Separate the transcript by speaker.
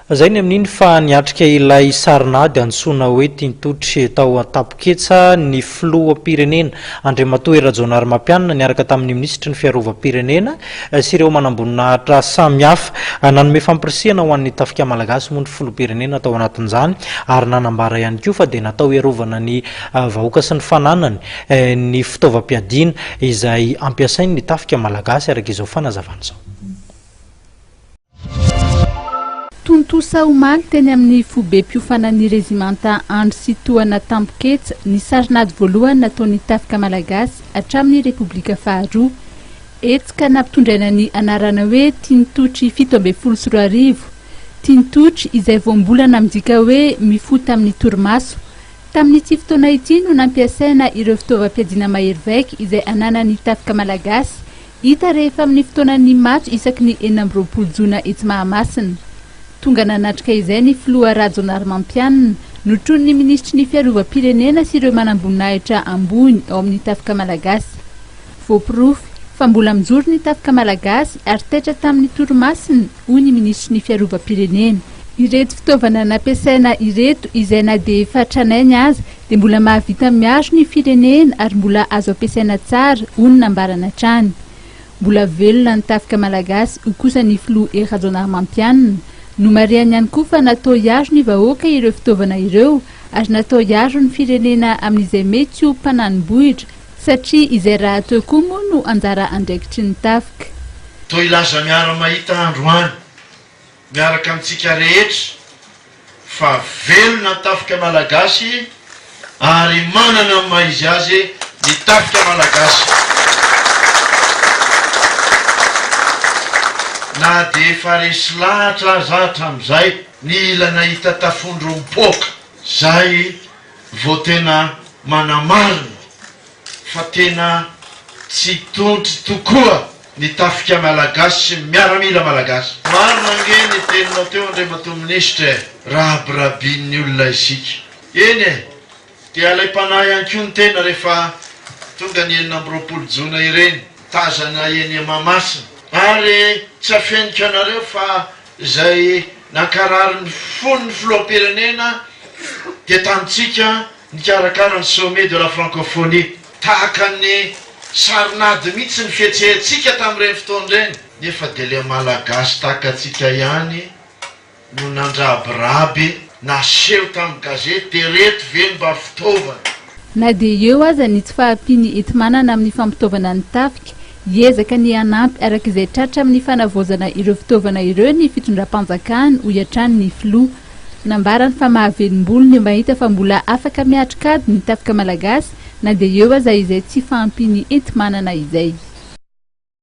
Speaker 1: Zay ny amin'iny fa niatrika ilay sarinady antsoina hoe Tintotry tao Antapoketsa ny filoham-pirenena Andriamatoa Rajaonarimampianina niaraka tamin'ny minisitry ny fiarovam-pirenena sy ireo manamboninahitra samihafa nanome fampirisihana ho an'ny tafika malagasy moa ny filoham-pirenena tao anatin'izany ary nanambara ihany koa fa dia natao iarovana ny vahoaka sy ny fananany ny fitaovam-piadiana izay ampiasainy ny tafika malagasy araka izao fanazavana izao.
Speaker 2: Tontosa omaly teny amin'ny fobe-piofanan'ny rezimanta Andry Sitohana Tampoketsa ny sarinady voalohany nataon'ny tafika malagasy hatramin'ny Repoblika faharoa etsika nampitondraina ny anarana hoe Tintotry 724. Tintotry izay voambolana midika hoe mifoha tamin'ny torimaso. Tamin'ity fotoana ity no nampiasaina ireo fitaovam-piadiana mahery vaika izay ananan'ny tafika malagasy hita rehefa amin'ny fotoanan'ny matso isaky ny 24 jona etsy Mahamasina. Tonga nanatrika izay ny filoha Rajaonarimampianina notron'ny ministry ny fiarovam-pirenena sy ireo manamboninahitra ambony ao amin'ny tafika malagasy. Voapirofy fa mbola mijoro ny tafika malagasy ary taitra tamin'ny torimasina hoy ny ministry ny fiarovam-pirenena. Ireto fitaovana nampiasaina ireto izay na dia efa tranainy aza dia mbola mahavita miaro ny firenena ary mbola azo ampiasaina tsara hoy ny nambarana hatrany. Mbola velona ny tafika malagasy ho kosa ny filoha Rajaonarimampianina. No mariany ihany koa fa natao hiaro ny vahoaka ireo fitaovana ireo ary natao hiaro ny firenena amin'izay mety ho mpananibohitra satria izay raha atao koa moa no anjara andraikitry ny tafika.
Speaker 3: Toa ilaza miara mahita androany miaraka amintsika rehetra fa velona ny tafika malagasy ary manana maizy azy ny tafika malagasy. Na dia efa resy lahatra zatra amin'izay ny ilana hita tafondro mipoaka zay vao tena manamarina fa tena tsy tontry tokoa ny tafika malagasy sy miaramila malagasy. Marina nge ny teninao teo Andriamatoa Minisitra rahabirabin'ny olona isika. Eny dia alay mpanahy ihany koa ny tena rehefa tonga ny 24 jona ireny tazana eny Mahamasina. Ary tsy afeniko anareo fa izay nankarary ny fon'ny filoham-pirenena dia tamintsika nikarakara ny sommet de la francophonie tahaka ny sarinady mihitsy ny fietsehentsika tamin'ireny fotoana ireny nefa dia le malagasy tahaka atsika ihany no nandrabiraby naseho tamin'ny gazety dia reto ve mba fitaovana.
Speaker 2: Na dia eo aza ny tsy fahampiany enti-manana amin'ny fampitaovana ny tafika hiezaka ny anampy araka izay tratra amin'ny fanavaozana ireo fitaovana ireo ny fitondram-panjakana ho hiatrany ny filoha. Nambarany fa mahavelom-bolo ny mahita fa mbola afaka miatrikady ny tafika malagasy na dia eo aza izay tsy fahampiany enti-manana izay.